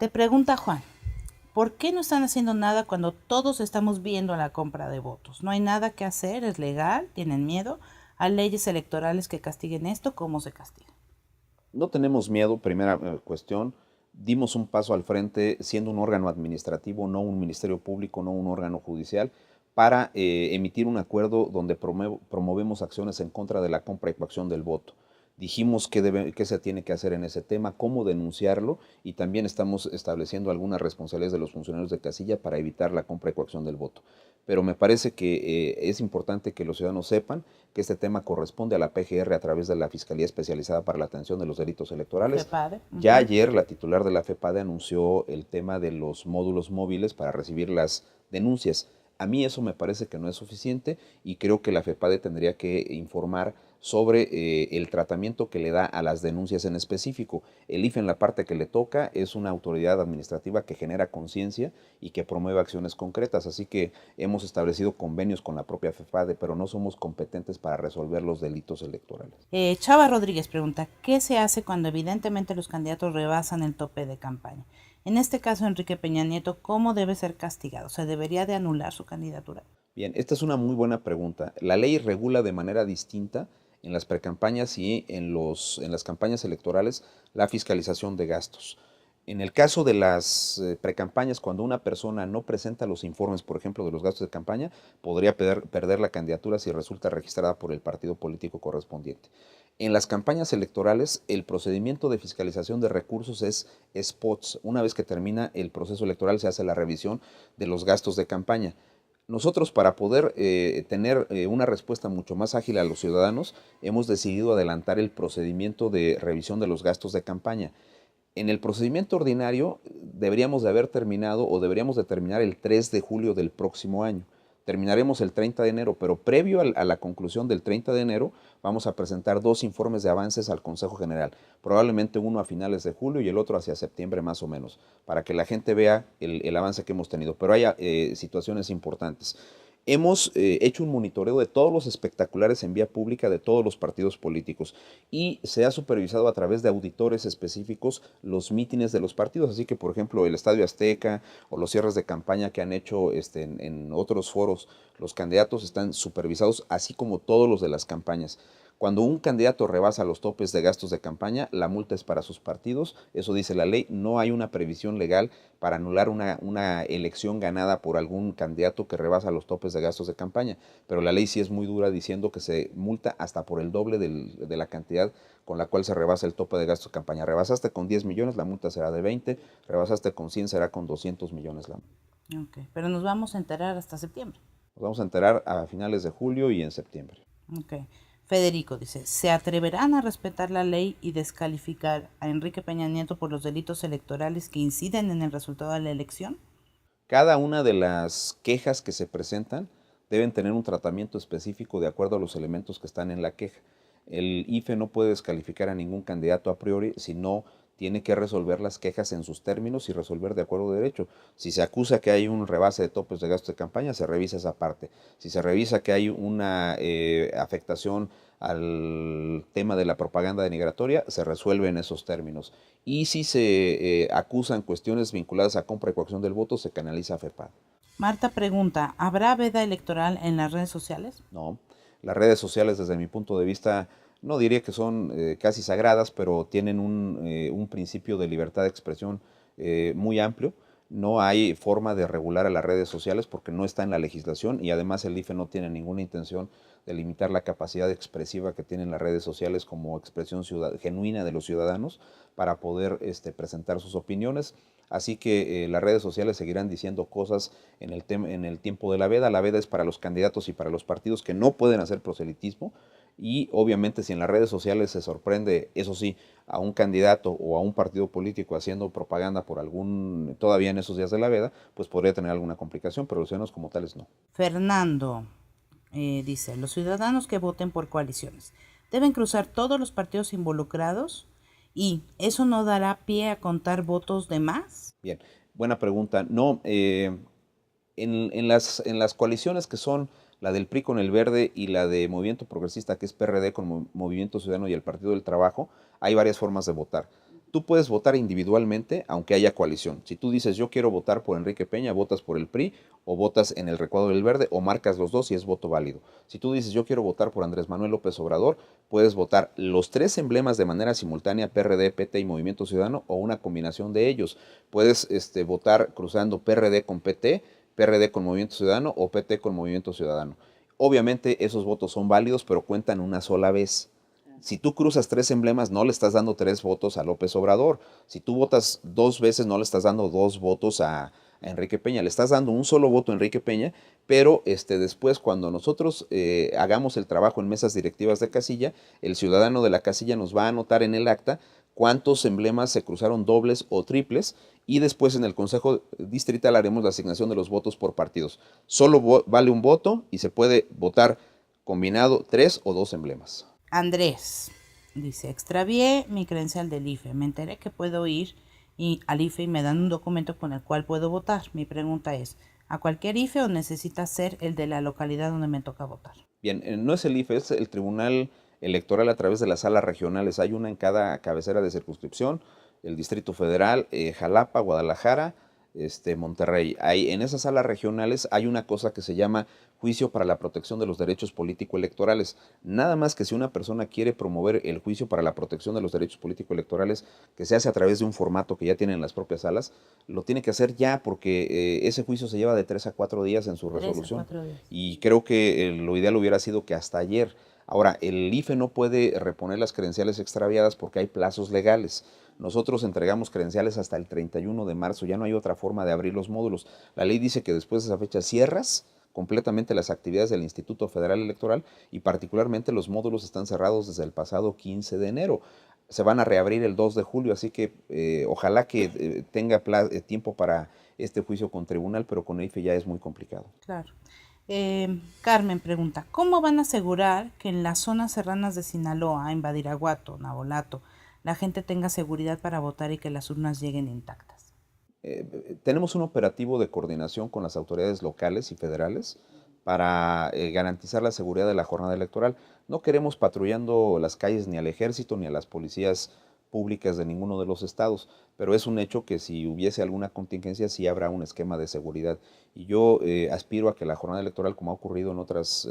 Te pregunta Juan, ¿por qué no están haciendo nada cuando todos estamos viendo la compra de votos? No hay nada que hacer, es legal, tienen miedo. ¿Hay leyes electorales que castiguen esto? ¿Cómo se castiga? No tenemos miedo, primera cuestión. Dimos un paso al frente siendo un órgano administrativo, no un ministerio público, no un órgano judicial, para emitir un acuerdo donde promovemos acciones en contra de la compra y coacción del voto. Dijimos qué se tiene que hacer en ese tema, cómo denunciarlo y también estamos estableciendo algunas responsabilidades de los funcionarios de casilla para evitar la compra y coacción del voto. Pero me parece que es importante que los ciudadanos sepan que este tema corresponde a la PGR a través de la Fiscalía Especializada para la Atención de los Delitos Electorales. FEPADE. Ya ayer la titular de la FEPADE anunció el tema de los módulos móviles para recibir las denuncias. A mí eso me parece que no es suficiente y creo que la FEPADE tendría que informar sobre el tratamiento que le da a las denuncias en específico. El IFE en la parte que le toca es una autoridad administrativa que genera conciencia y que promueve acciones concretas, así que hemos establecido convenios con la propia FEPADE, pero no somos competentes para resolver los delitos electorales. Chava Rodríguez pregunta, ¿qué se hace cuando evidentemente los candidatos rebasan el tope de campaña? En este caso, Enrique Peña Nieto, ¿cómo debe ser castigado? ¿Se debería de anular su candidatura? Bien, esta es una muy buena pregunta. La ley regula de manera distinta en las precampañas y en las campañas electorales la fiscalización de gastos. En el caso de las precampañas, cuando una persona no presenta los informes, por ejemplo, de los gastos de campaña, podría perder la candidatura si resulta registrada por el partido político correspondiente. En las campañas electorales, el procedimiento de fiscalización de recursos es spots. Una vez que termina el proceso electoral, se hace la revisión de los gastos de campaña. Nosotros, para poder tener una respuesta mucho más ágil a los ciudadanos, hemos decidido adelantar el procedimiento de revisión de los gastos de campaña. En el procedimiento ordinario deberíamos de haber terminado o deberíamos de terminar el 3 de julio del próximo año. Terminaremos el 30 de enero, pero previo a la conclusión del 30 de enero vamos a presentar dos informes de avances al Consejo General, probablemente uno a finales de julio y el otro hacia septiembre más o menos, para que la gente vea el avance que hemos tenido. Pero hay situaciones importantes. Hemos hecho un monitoreo de todos los espectaculares en vía pública de todos los partidos políticos y se ha supervisado a través de auditores específicos los mítines de los partidos. Así que, por ejemplo, el Estadio Azteca o los cierres de campaña que han hecho en otros foros, los candidatos están supervisados, así como todos los de las campañas. Cuando un candidato rebasa los topes de gastos de campaña, la multa es para sus partidos, eso dice la ley, no hay una previsión legal para anular una elección ganada por algún candidato que rebasa los topes de gastos de campaña, pero la ley sí es muy dura diciendo que se multa hasta por el doble de la cantidad con la cual se rebasa el tope de gastos de campaña. Rebasaste con 10 millones, la multa será de 20, rebasaste con 100, será con 200 millones la multa. Ok, pero nos vamos a enterar hasta septiembre. Nos vamos a enterar a finales de julio y en septiembre. Ok. Federico dice, ¿se atreverán a respetar la ley y descalificar a Enrique Peña Nieto por los delitos electorales que inciden en el resultado de la elección? Cada una de las quejas que se presentan deben tener un tratamiento específico de acuerdo a los elementos que están en la queja. El IFE no puede descalificar a ningún candidato a priori, sino tiene que resolver las quejas en sus términos y resolver de acuerdo a derecho. Si se acusa que hay un rebase de topes de gastos de campaña, se revisa esa parte. Si se revisa que hay una afectación al tema de la propaganda denigratoria, se resuelve en esos términos. Y si se acusan cuestiones vinculadas a compra y coacción del voto, se canaliza a FEPAD. Marta pregunta, ¿habrá veda electoral en las redes sociales? No, las redes sociales desde mi punto de vista no diría que son casi sagradas, pero tienen un principio de libertad de expresión muy amplio. No hay forma de regular a las redes sociales porque no está en la legislación y además el IFE no tiene ninguna intención de limitar la capacidad expresiva que tienen las redes sociales como expresión genuina de los ciudadanos para poder presentar sus opiniones. Así que las redes sociales seguirán diciendo cosas en el tiempo de la veda. La veda es para los candidatos y para los partidos que no pueden hacer proselitismo. Y obviamente si en las redes sociales se sorprende, eso sí, a un candidato o a un partido político haciendo propaganda por todavía en esos días de la veda, pues podría tener alguna complicación, pero los ciudadanos como tales no. Fernando dice, los ciudadanos que voten por coaliciones deben cruzar todos los partidos involucrados y eso no dará pie a contar votos de más. Bien, buena pregunta. No, en las coaliciones que son la del PRI con el Verde y la de Movimiento Progresista, que es PRD con Movimiento Ciudadano y el Partido del Trabajo, hay varias formas de votar. Tú puedes votar individualmente, aunque haya coalición. Si tú dices, yo quiero votar por Enrique Peña, votas por el PRI, o votas en el recuadro del verde, o marcas los dos y es voto válido. Si tú dices, yo quiero votar por Andrés Manuel López Obrador, puedes votar los tres emblemas de manera simultánea, PRD, PT y Movimiento Ciudadano, o una combinación de ellos. Puedes votar cruzando PRD con PT, PRD con Movimiento Ciudadano, o PT con Movimiento Ciudadano. Obviamente esos votos son válidos, pero cuentan una sola vez. Si tú cruzas tres emblemas, no le estás dando tres votos a López Obrador. Si tú votas dos veces, no le estás dando dos votos a Enrique Peña. Le estás dando un solo voto a Enrique Peña, pero después, cuando nosotros hagamos el trabajo en mesas directivas de casilla, el ciudadano de la casilla nos va a anotar en el acta cuántos emblemas se cruzaron dobles o triples, y después en el Consejo Distrital haremos la asignación de los votos por partidos. Solo vale un voto y se puede votar combinado tres o dos emblemas. Andrés dice, extravié mi credencial del IFE. Me enteré que puedo ir al IFE y me dan un documento con el cual puedo votar. Mi pregunta es, ¿a cualquier IFE o necesita ser el de la localidad donde me toca votar? Bien, no es el IFE, es el Tribunal Electoral a través de las salas regionales. Hay una en cada cabecera de circunscripción, el Distrito Federal, Jalapa, Guadalajara, Monterrey. En esas salas regionales hay una cosa que se llama juicio para la protección de los derechos político-electorales. Nada más que si una persona quiere promover el juicio para la protección de los derechos político-electorales, que se hace a través de un formato que ya tienen las propias salas, lo tiene que hacer ya, porque ese juicio se lleva de 3 a 4 días en su resolución. 3 a 4 días. Y creo que lo ideal hubiera sido que hasta ayer. Ahora, el IFE no puede reponer las credenciales extraviadas porque hay plazos legales. Nosotros entregamos credenciales hasta el 31 de marzo, ya no hay otra forma de abrir los módulos. La ley dice que después de esa fecha cierras completamente las actividades del Instituto Federal Electoral, y particularmente los módulos están cerrados desde el pasado 15 de enero. Se van a reabrir el 2 de julio, así que ojalá que tenga tiempo para este juicio con tribunal, pero con el IFE ya es muy complicado. Claro. Carmen pregunta, ¿cómo van a asegurar que en las zonas serranas de Sinaloa, en Badiraguato, Nabolato, la gente tenga seguridad para votar y que las urnas lleguen intactas? Tenemos un operativo de coordinación con las autoridades locales y federales para garantizar la seguridad de la jornada electoral. No queremos patrullando las calles ni al ejército ni a las policías públicas de ninguno de los estados, pero es un hecho que si hubiese alguna contingencia sí habrá un esquema de seguridad. Y yo aspiro a que la jornada electoral, como ha ocurrido en otras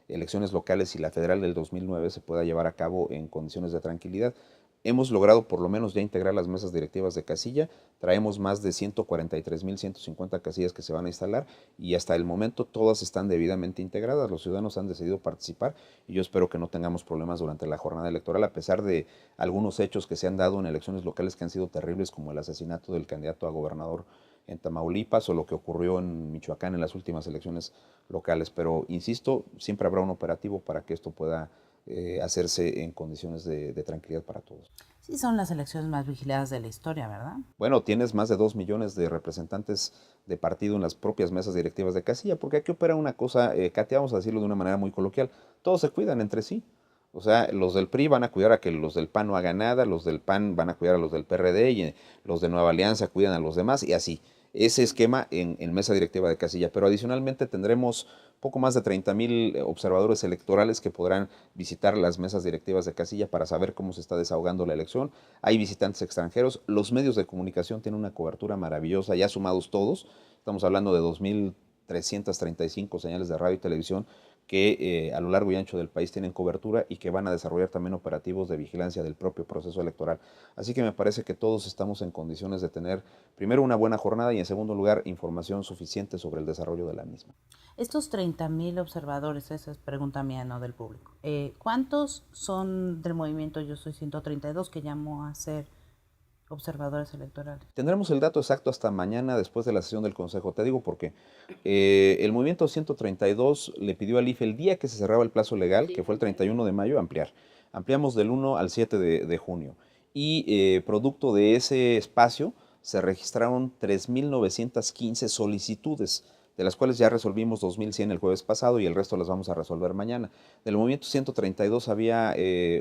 elecciones locales y la federal del 2009, se pueda llevar a cabo en condiciones de tranquilidad. Hemos logrado por lo menos ya integrar las mesas directivas de casilla, traemos más de 143.150 casillas que se van a instalar, y hasta el momento todas están debidamente integradas. Los ciudadanos han decidido participar y yo espero que no tengamos problemas durante la jornada electoral, a pesar de algunos hechos que se han dado en elecciones locales que han sido terribles, como el asesinato del candidato a gobernador en Tamaulipas o lo que ocurrió en Michoacán en las últimas elecciones locales. Pero insisto, siempre habrá un operativo para que esto pueda hacerse en condiciones de tranquilidad para todos. Sí, son las elecciones más vigiladas de la historia, ¿verdad? Bueno, tienes más de 2 millones de representantes de partido en las propias mesas directivas de casilla, porque aquí opera una cosa, Katia, vamos a decirlo de una manera muy coloquial, todos se cuidan entre sí. O sea, los del PRI van a cuidar a que los del PAN no hagan nada, los del PAN van a cuidar a los del PRD, y los de Nueva Alianza cuidan a los demás, y así. Ese esquema en mesa directiva de casilla. Pero adicionalmente tendremos poco más de 30,000 observadores electorales que podrán visitar las mesas directivas de casilla para saber cómo se está desahogando la elección. Hay visitantes extranjeros. Los medios de comunicación tienen una cobertura maravillosa, ya sumados todos. Estamos hablando de 2,335 señales de radio y televisión que a lo largo y ancho del país tienen cobertura y que van a desarrollar también operativos de vigilancia del propio proceso electoral. Así que me parece que todos estamos en condiciones de tener, primero, una buena jornada, y en segundo lugar, información suficiente sobre el desarrollo de la misma. Estos 30,000 observadores, esa es pregunta mía, no del público. ¿Cuántos son del movimiento Yo Soy 132 que llamó a ser observadores electorales? Tendremos el dato exacto hasta mañana después de la sesión del Consejo. Te digo por qué. El movimiento 132 le pidió al IFE el día que se cerraba el plazo legal, que fue el 31 de mayo, ampliar. Ampliamos del 1 al 7 de junio. Y producto de ese espacio se registraron 3,915 solicitudes, de las cuales ya resolvimos 2,100 el jueves pasado y el resto las vamos a resolver mañana. Del movimiento 132 había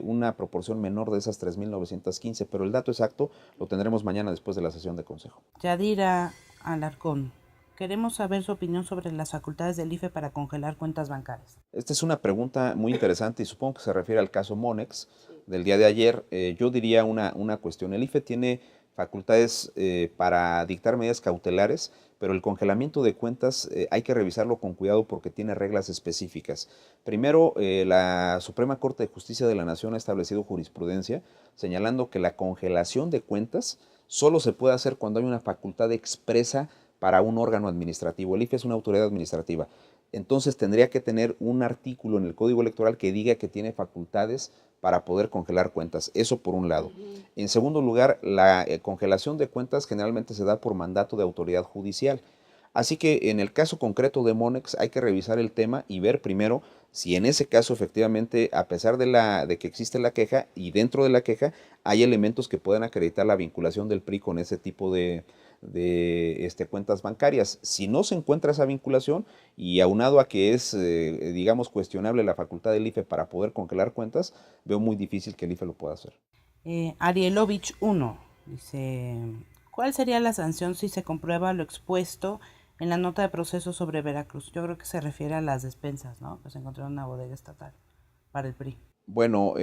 una proporción menor de esas 3,915, pero el dato exacto lo tendremos mañana después de la sesión de consejo. Yadira Alarcón, Queremos saber su opinión sobre las facultades del IFE para congelar cuentas bancarias. Esta es una pregunta muy interesante y supongo que se refiere al caso Monex del día de ayer. Yo diría una cuestión. El IFE tiene facultades para dictar medidas cautelares, pero el congelamiento de cuentas hay que revisarlo con cuidado porque tiene reglas específicas. Primero, la Suprema Corte de Justicia de la Nación ha establecido jurisprudencia señalando que la congelación de cuentas solo se puede hacer cuando hay una facultad expresa para un órgano administrativo. El IFE es una autoridad administrativa. Entonces tendría que tener un artículo en el Código Electoral que diga que tiene facultades para poder congelar cuentas. Eso por un lado. En segundo lugar, la congelación de cuentas generalmente se da por mandato de autoridad judicial. Así que en el caso concreto de Monex hay que revisar el tema y ver primero si en ese caso efectivamente, a pesar de que existe la queja y dentro de la queja hay elementos que puedan acreditar la vinculación del PRI con ese tipo de cuentas bancarias. Si no se encuentra esa vinculación y aunado a que es, digamos, cuestionable la facultad del IFE para poder congelar cuentas, veo muy difícil que el IFE lo pueda hacer. Arielovich 1 dice, ¿cuál sería la sanción si se comprueba lo expuesto en la nota de proceso sobre Veracruz? Yo creo que se refiere a las despensas, ¿no? Que se encontró en una bodega estatal para el PRI. Bueno,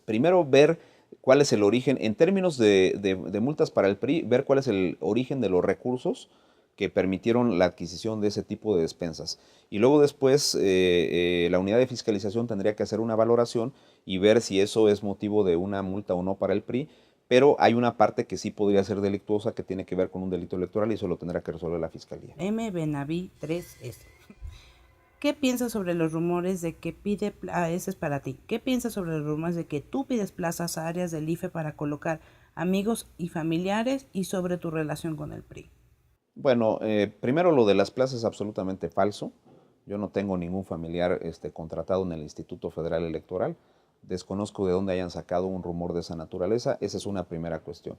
primero ver cuál es el origen, en términos de multas para el PRI, ver cuál es el origen de los recursos que permitieron la adquisición de ese tipo de despensas. Y luego después la unidad de fiscalización tendría que hacer una valoración y ver si eso es motivo de una multa o no para el PRI, pero hay una parte que sí podría ser delictuosa que tiene que ver con un delito electoral y eso lo tendrá que resolver la fiscalía. M. Benaví 3S. ¿Qué piensas sobre los rumores de que ese es para ti. ¿Qué piensas sobre los rumores de que tú pides plazas a áreas del IFE para colocar amigos y familiares y sobre tu relación con el PRI? Bueno, primero lo de las plazas es absolutamente falso. Yo no tengo ningún familiar contratado en el Instituto Federal Electoral. Desconozco de dónde hayan sacado un rumor de esa naturaleza. Esa es una primera cuestión.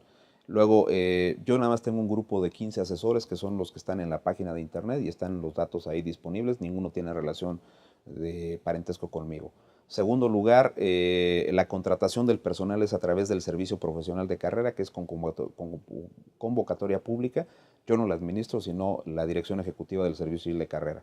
Luego, yo nada más tengo un grupo de 15 asesores que son los que están en la página de internet y están los datos ahí disponibles. Ninguno tiene relación de parentesco conmigo. Segundo lugar, la contratación del personal es a través del servicio profesional de carrera, que es con convocatoria pública. Yo no la administro, sino la dirección ejecutiva del Servicio Civil de Carrera.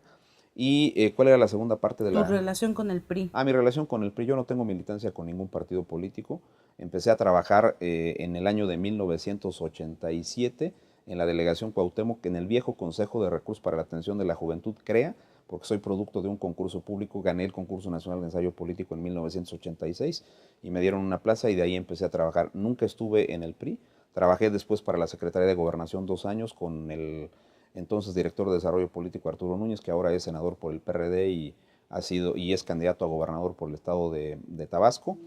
¿Y cuál era la segunda parte de Tu relación con el PRI. Mi relación con el PRI. Yo no tengo militancia con ningún partido político. Empecé a trabajar en el año de 1987 en la delegación Cuauhtémoc, en el viejo Consejo de Recursos para la Atención de la Juventud, CREA, porque soy producto de un concurso público. Gané el concurso nacional de ensayo político en 1986 y me dieron una plaza y de ahí empecé a trabajar. Nunca estuve en el PRI. Trabajé después para la Secretaría de Gobernación 2 años con el entonces director de Desarrollo Político Arturo Núñez, que ahora es senador por el PRD y es candidato a gobernador por el estado de Tabasco,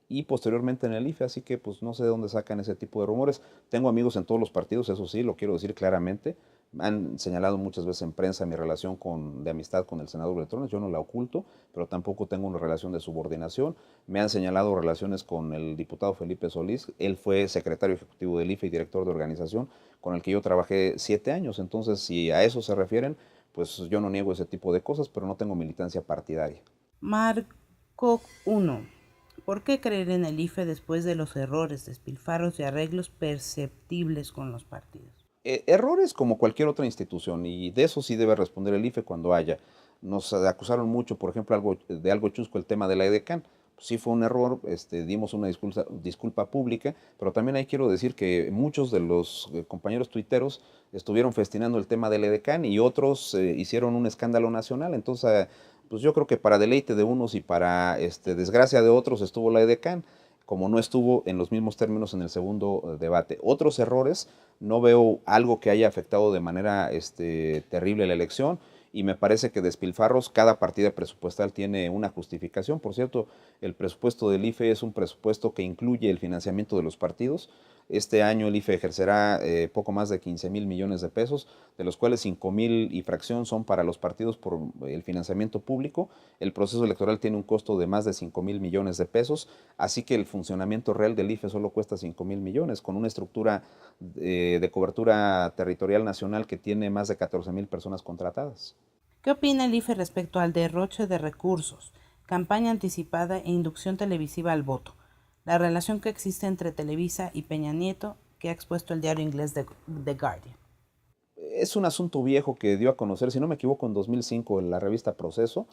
y posteriormente en el IFE, así que pues no sé de dónde sacan ese tipo de rumores. Tengo amigos en todos los partidos, eso sí, lo quiero decir claramente. Han señalado muchas veces en prensa mi relación de amistad con el senador Beltrones, yo no la oculto, pero tampoco tengo una relación de subordinación. Me han señalado relaciones con el diputado Felipe Solís, él fue secretario ejecutivo del IFE y director de organización, con el que yo trabajé 7 años, entonces si a eso se refieren, pues yo no niego ese tipo de cosas, pero no tengo militancia partidaria. Marco 1. ¿Por qué creer en el IFE después de los errores, despilfarros y arreglos perceptibles con los partidos? Errores como cualquier otra institución, y de eso sí debe responder el IFE cuando haya. Nos acusaron mucho, por ejemplo, de algo chusco, el tema de la EDECAN. Pues sí fue un error, dimos una disculpa pública, pero también ahí quiero decir que muchos de los compañeros tuiteros estuvieron festinando el tema del EDECAN y otros hicieron un escándalo nacional. Entonces, pues yo creo que para deleite de unos y para desgracia de otros estuvo la EDECAN, como no estuvo en los mismos términos en el segundo debate. Otros errores, no veo algo que haya afectado de manera terrible la elección, y me parece que despilfarros, cada partida presupuestal tiene una justificación. Por cierto, el presupuesto del IFE es un presupuesto que incluye el financiamiento de los partidos. Este año el IFE ejercerá poco más de 15,000 millones de pesos, de los cuales 5,000 y fracción son para los partidos por el financiamiento público. El proceso electoral tiene un costo de más de 5,000 millones de pesos, así que el funcionamiento real del IFE solo cuesta 5,000 millones, con una estructura de cobertura territorial nacional que tiene más de 14,000 personas contratadas. ¿Qué opina el IFE respecto al derroche de recursos, campaña anticipada e inducción televisiva al voto? La relación que existe entre Televisa y Peña Nieto, que ha expuesto el diario inglés The Guardian. Es un asunto viejo que dio a conocer, si no me equivoco, en 2005 en la revista Proceso.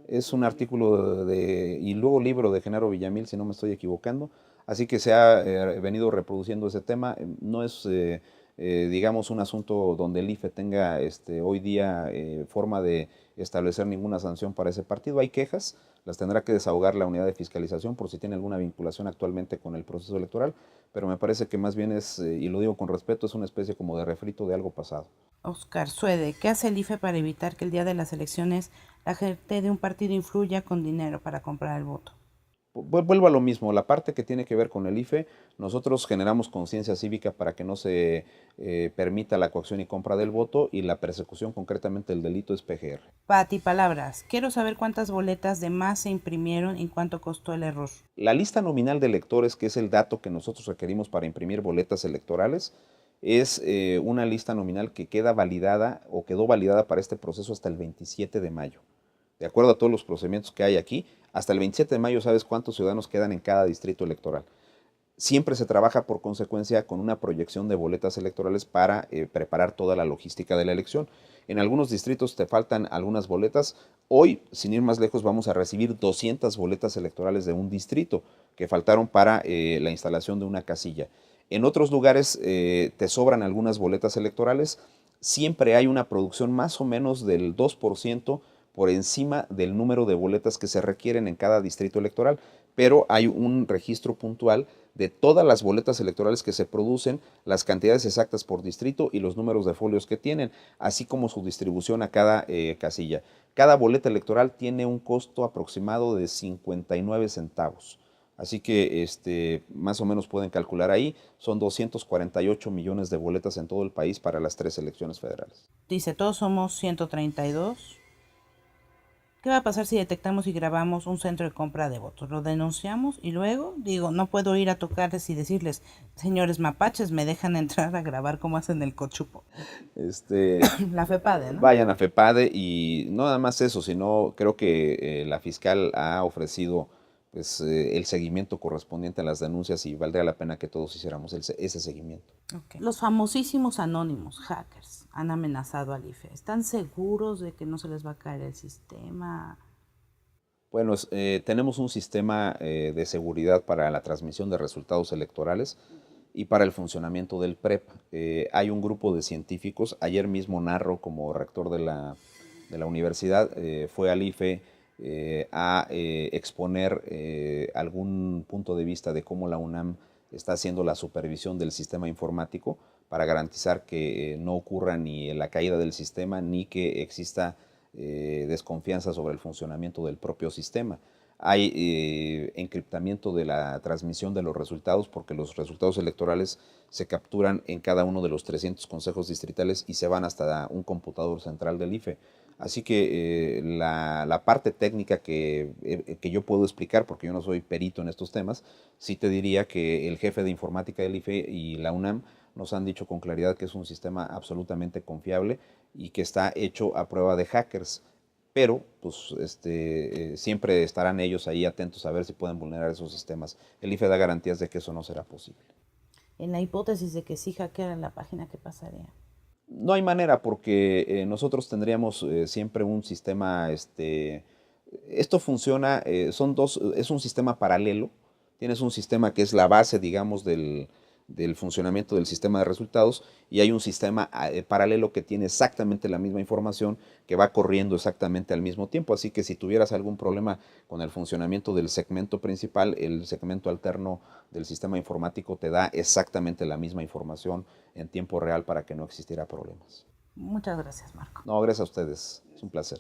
Es un artículo y luego libro de Genaro Villamil, si no me estoy equivocando. Así que se ha venido reproduciendo ese tema. No es, digamos, un asunto donde el IFE tenga hoy día forma de establecer ninguna sanción para ese partido. Hay quejas, las tendrá que desahogar la unidad de fiscalización por si tiene alguna vinculación actualmente con el proceso electoral, pero me parece que más bien es, y lo digo con respeto, es una especie como de refrito de algo pasado. Oscar Suede, ¿qué hace el IFE para evitar que el día de las elecciones la gente de un partido influya con dinero para comprar el voto? Vuelvo a lo mismo, la parte que tiene que ver con el IFE, nosotros generamos conciencia cívica para que no se permita la coacción y compra del voto, y la persecución, concretamente el delito, es PGR. Pati, palabras. Quiero saber cuántas boletas de más se imprimieron y cuánto costó el error. La lista nominal de electores, que es el dato que nosotros requerimos para imprimir boletas electorales, es una lista nominal que queda validada o quedó validada para este proceso hasta el 27 de mayo. De acuerdo a todos los procedimientos que hay aquí, hasta el 27 de mayo sabes cuántos ciudadanos quedan en cada distrito electoral. Siempre se trabaja por consecuencia con una proyección de boletas electorales para preparar toda la logística de la elección. En algunos distritos te faltan algunas boletas. Hoy, sin ir más lejos, vamos a recibir 200 boletas electorales de un distrito que faltaron para la instalación de una casilla. En otros lugares te sobran algunas boletas electorales. Siempre hay una producción más o menos del 2% por encima del número de boletas que se requieren en cada distrito electoral, pero hay un registro puntual de todas las boletas electorales que se producen, las cantidades exactas por distrito y los números de folios que tienen, así como su distribución a cada casilla. Cada boleta electoral tiene un costo aproximado de 59 centavos. Así que más o menos pueden calcular ahí, son 248 millones de boletas en todo el país para las 3 elecciones federales. Dice, todos somos 132. ¿Qué va a pasar si detectamos y grabamos un centro de compra de votos? ¿Lo denunciamos? Y luego, digo, no puedo ir a tocarles y decirles, señores mapaches, me dejan entrar a grabar como hacen el cochupo. La FEPADE, ¿no? Vayan a FEPADE, y no nada más eso, sino creo que la fiscal ha ofrecido pues, el seguimiento correspondiente a las denuncias, y valdría la pena que todos hiciéramos ese seguimiento. Okay. Los famosísimos anónimos, hackers, han amenazado al IFE. ¿Están seguros de que no se les va a caer el sistema? Bueno, tenemos un sistema de seguridad para la transmisión de resultados electorales y para el funcionamiento del PREP. Hay un grupo de científicos, ayer mismo Narro, como rector de la universidad, fue al IFE a exponer algún punto de vista de cómo la UNAM está haciendo la supervisión del sistema informático para garantizar que no ocurra ni la caída del sistema ni que exista desconfianza sobre el funcionamiento del propio sistema. Hay encriptamiento de la transmisión de los resultados, porque los resultados electorales se capturan en cada uno de los 300 consejos distritales y se van hasta un computador central del IFE. Así que la parte técnica que yo puedo explicar, porque yo no soy perito en estos temas, sí te diría que el jefe de informática del IFE y la UNAM nos han dicho con claridad que es un sistema absolutamente confiable y que está hecho a prueba de hackers. Pero pues, siempre estarán ellos ahí atentos a ver si pueden vulnerar esos sistemas. El IFE da garantías de que eso no será posible. En la hipótesis de que sí hackearan la página, ¿qué pasaría? No hay manera, porque nosotros tendríamos siempre un sistema, esto funciona, es un sistema paralelo. Tienes un sistema que es la base, digamos, del funcionamiento del sistema de resultados, y hay un sistema paralelo que tiene exactamente la misma información, que va corriendo exactamente al mismo tiempo. Así que si tuvieras algún problema con el funcionamiento del segmento principal, el segmento alterno del sistema informático te da exactamente la misma información en tiempo real para que no existiera problemas. Muchas gracias, Marco. No, gracias a ustedes. Es un placer.